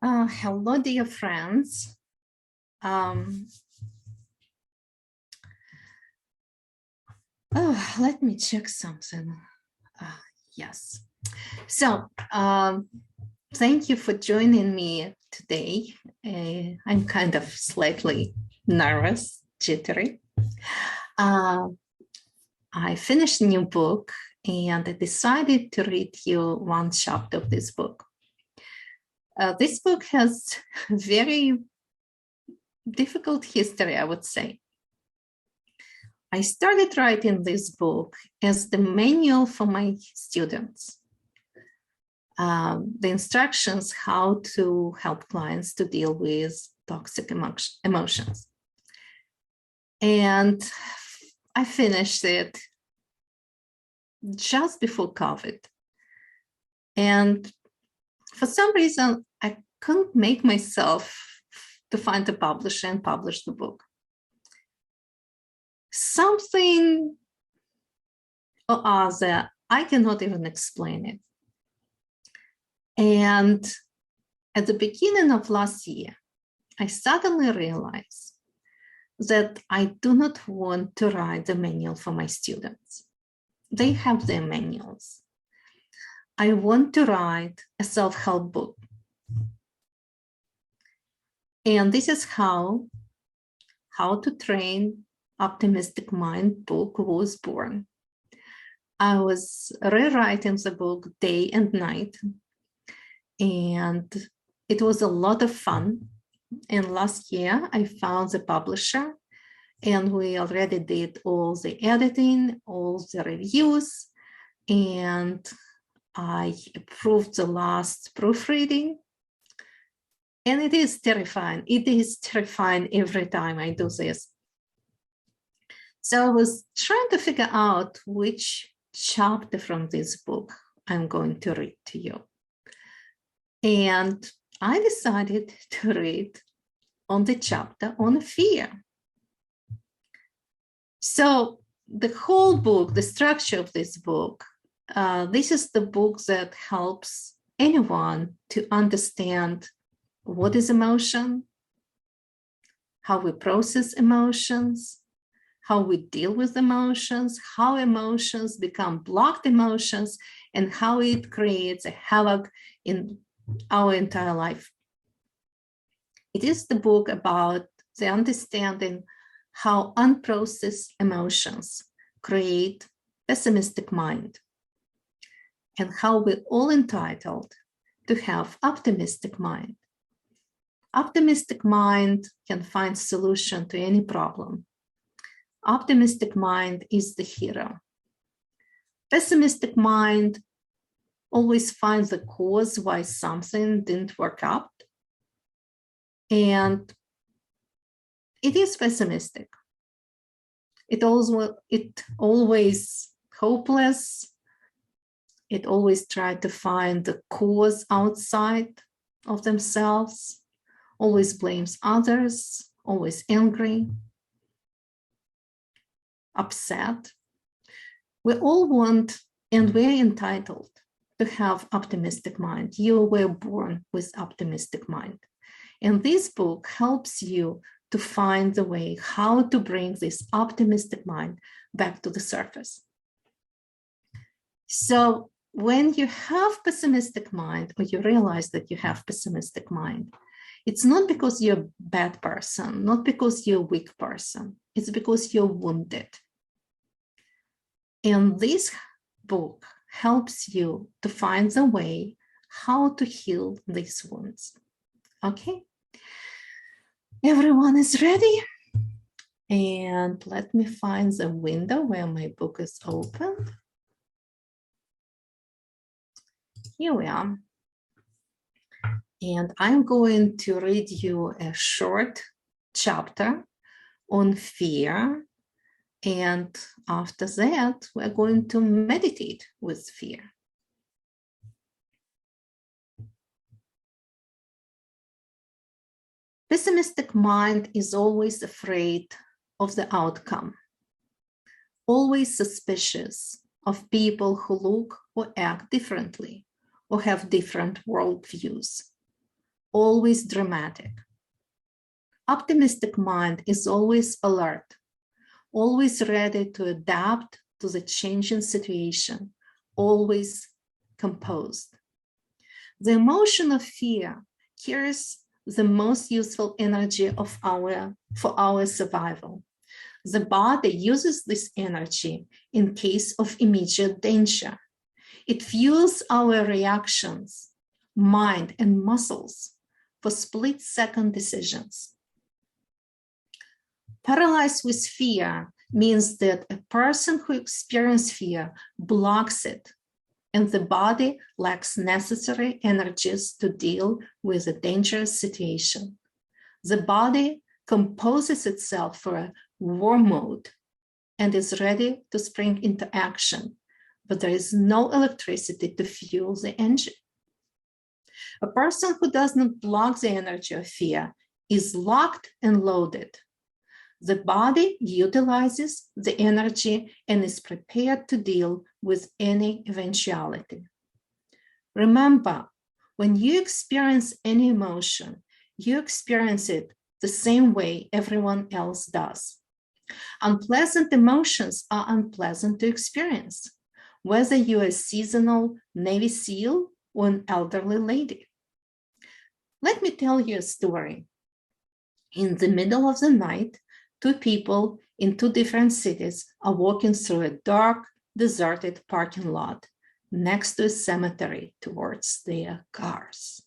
Hello, dear friends. Let me check something. Yes. So, thank you for joining me today. I'm kind of slightly nervous, jittery. I finished a new book and I decided to read you one chapter of this book. This book has very difficult history, I would say. I started writing this book as the manual for my students. The instructions how to help clients to deal with toxic emotions. And I finished it just before COVID. And for some reason, I couldn't make myself to find a publisher and publish the book. Something or other, I cannot even explain it. And at the beginning of last year, I suddenly realized that I do not want to write the manual for my students. They have their manuals. I want to write a self-help book. And this is how to Train Optimistic Mind book was born. I was rewriting the book day and night, and it was a lot of fun. And last year, I found the publisher, and we already did all the editing, all the reviews, and I approved the last proofreading. And it is terrifying. It is terrifying every time I do this. So I was trying to figure out which chapter from this book I'm going to read to you. And I decided to read on the chapter on fear. So the whole book, the structure of this book, this is the book that helps anyone to understand what is emotion, how we process emotions, how we deal with emotions, how emotions become blocked emotions, and how it creates a havoc in our entire life. It is the book about the understanding how unprocessed emotions create pessimistic mind, and how we're all entitled to have optimistic mind. Optimistic mind can find solution to any problem. Optimistic mind is the hero. Pessimistic mind always finds the cause why something didn't work out. And it is pessimistic. It always hopeless. It always tries to find the cause outside of themselves, always blames others, always angry, upset. We all want, and we're entitled to have optimistic mind. You were born with optimistic mind. And this book helps you to find the way how to bring this optimistic mind back to the surface. So when you have pessimistic mind, or you realize that you have pessimistic mind, it's not because you're a bad person, not because you're a weak person. It's because you're wounded. And this book helps you to find the way how to heal these wounds. Okay? Everyone is ready? And let me find the window where my book is open. Here we are. And I'm going to read you a short chapter on fear. And after that, we're going to meditate with fear. Pessimistic mind is always afraid of the outcome, always suspicious of people who look or act differently or have different worldviews, always dramatic. Optimistic mind is always alert, always ready to adapt to the changing situation, always composed. The emotion of fear carries the most useful energy for our survival. The body uses this energy in case of immediate danger. It fuels our reactions, mind, and muscles for split-second decisions. Paralyzed with fear means that a person who experiences fear blocks it, and the body lacks necessary energies to deal with a dangerous situation. The body composes itself for a war mode and is ready to spring into action, but there is no electricity to fuel the engine. A person who does not block the energy of fear is locked and loaded. The body utilizes the energy and is prepared to deal with any eventuality. Remember, when you experience any emotion, you experience it the same way everyone else does. Unpleasant emotions are unpleasant to experience, whether you're a seasonal Navy SEAL or an elderly lady. Let me tell you a story. In the middle of the night, two people in two different cities are walking through a dark, deserted parking lot next to a cemetery towards their cars.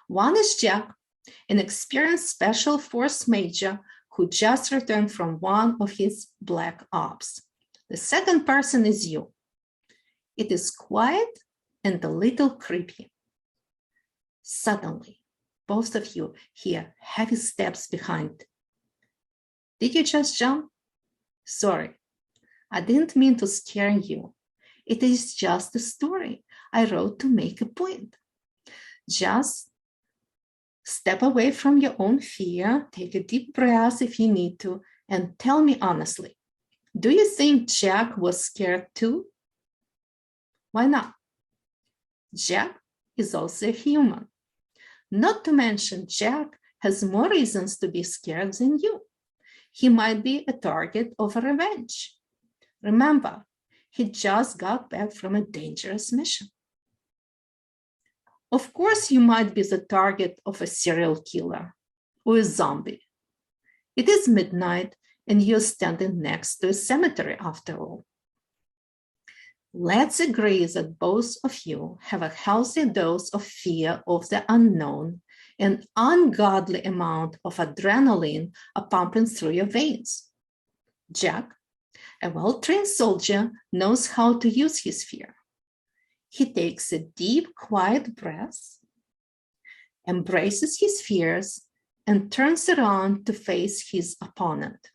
One is Jack, an experienced special force major who just returned from one of his black ops. The second person is you. It is quiet and a little creepy. Suddenly, both of you hear heavy steps behind. Did you just jump? Sorry, I didn't mean to scare you. It is just a story I wrote to make a point. Just step away from your own fear, take a deep breath if you need to, and tell me honestly, do you think Jack was scared too? Why not? Jack is also a human. Not to mention, Jack has more reasons to be scared than you. He might be a target of a revenge. Remember, he just got back from a dangerous mission. Of course, you might be the target of a serial killer or a zombie. It is midnight and you're standing next to a cemetery after all. Let's agree that both of you have a healthy dose of fear of the unknown and ungodly amount of adrenaline are pumping through your veins. Jack, a well-trained soldier, knows how to use his fear. He takes a deep, quiet breath, embraces his fears, and turns around to face his opponent.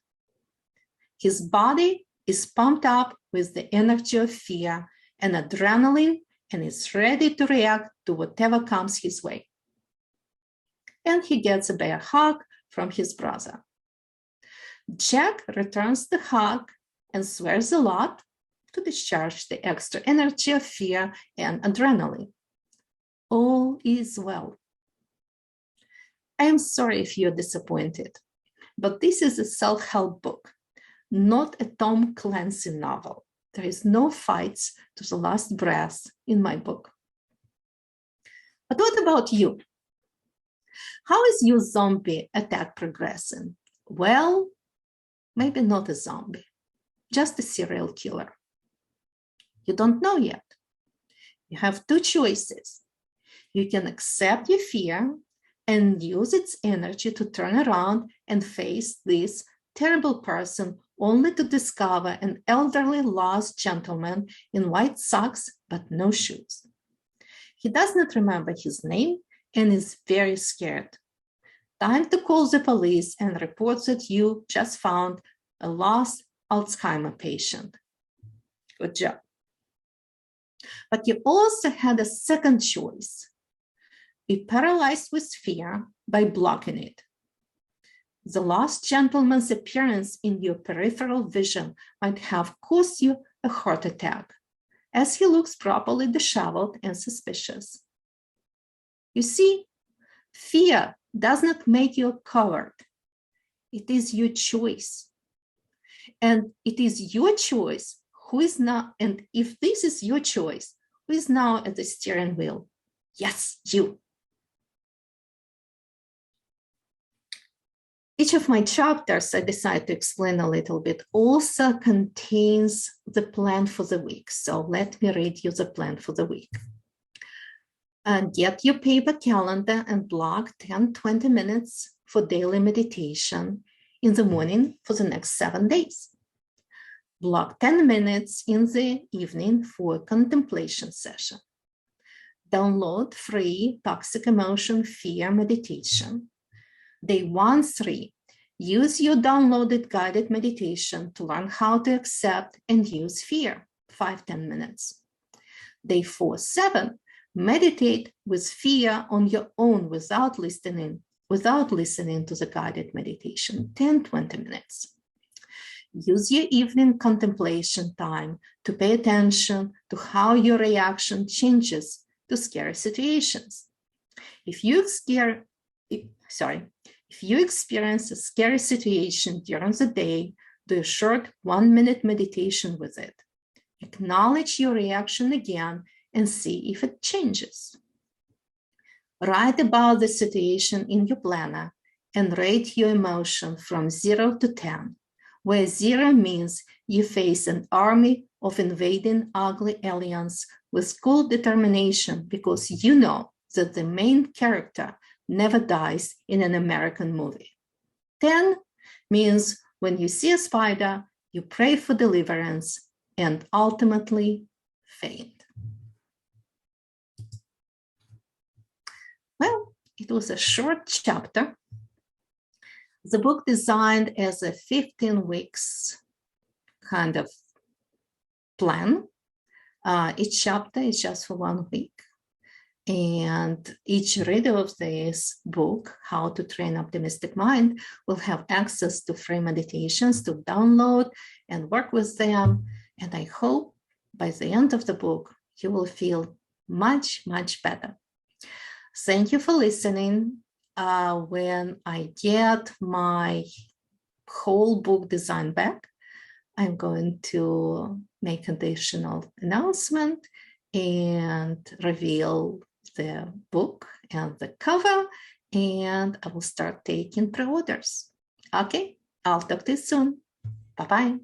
His body is pumped up with the energy of fear and adrenaline and is ready to react to whatever comes his way. And he gets a bear hug from his brother. Jack returns the hug and swears a lot to discharge the extra energy of fear and adrenaline. All is well. I am sorry if you're disappointed, but this is a self-help book, not a Tom Clancy novel. There is no fights to the last breath in my book. But what about you? How is your zombie attack progressing? Well, maybe not a zombie, just a serial killer. You don't know yet. You have two choices. You can accept your fear and use its energy to turn around and face this terrible person only to discover an elderly lost gentleman in white socks but no shoes. He does not remember his name and is very scared. Time to call the police and report that you just found a lost Alzheimer patient. Good job. But you also had a second choice. Be paralyzed with fear by blocking it. The lost gentleman's appearance in your peripheral vision might have caused you a heart attack, as he looks properly disheveled and suspicious. You see, Fear does not make you a coward. It is your choice. And it is your choice who is now, and if this is your choice, who is now at the steering wheel? Yes, you. Each of my chapters, I decided to explain a little bit, also contains the plan for the week. So let me read you the plan for the week. And get your paper calendar and block 10-20 minutes for daily meditation in the morning for the next 7 days. Block 10 minutes in the evening for a contemplation session. Download free Toxic Emotion Fear Meditation. Day 1-3, use your downloaded guided meditation to learn how to accept and use fear, 5-10 minutes. Day 4-7, meditate with fear on your own without listening to the guided meditation, 10-20 minutes. Use your evening contemplation time to pay attention to how your reaction changes to scary situations. If you experience a scary situation during the day, do a short 1-minute meditation with it. Acknowledge your reaction again and see if it changes. Write about the situation in your planner and rate your emotion from 0 to 10, where 0 means you face an army of invading ugly aliens with cool determination because you know that the main character never dies in an American movie. 10 means when you see a spider, you pray for deliverance and ultimately faint. Well, it was a short chapter. The book designed as a 15 weeks kind of plan. Each chapter is just for 1 week. And each reader of this book, How to Train Optimistic Mind, will have access to free meditations to download and work with them. And I hope by the end of the book, you will feel much, much better. Thank you for listening. When I get my whole book design back, I'm going to make additional announcement and reveal the book and the cover, and I will start taking pre-orders. Okay, I'll talk to you soon. Bye-bye.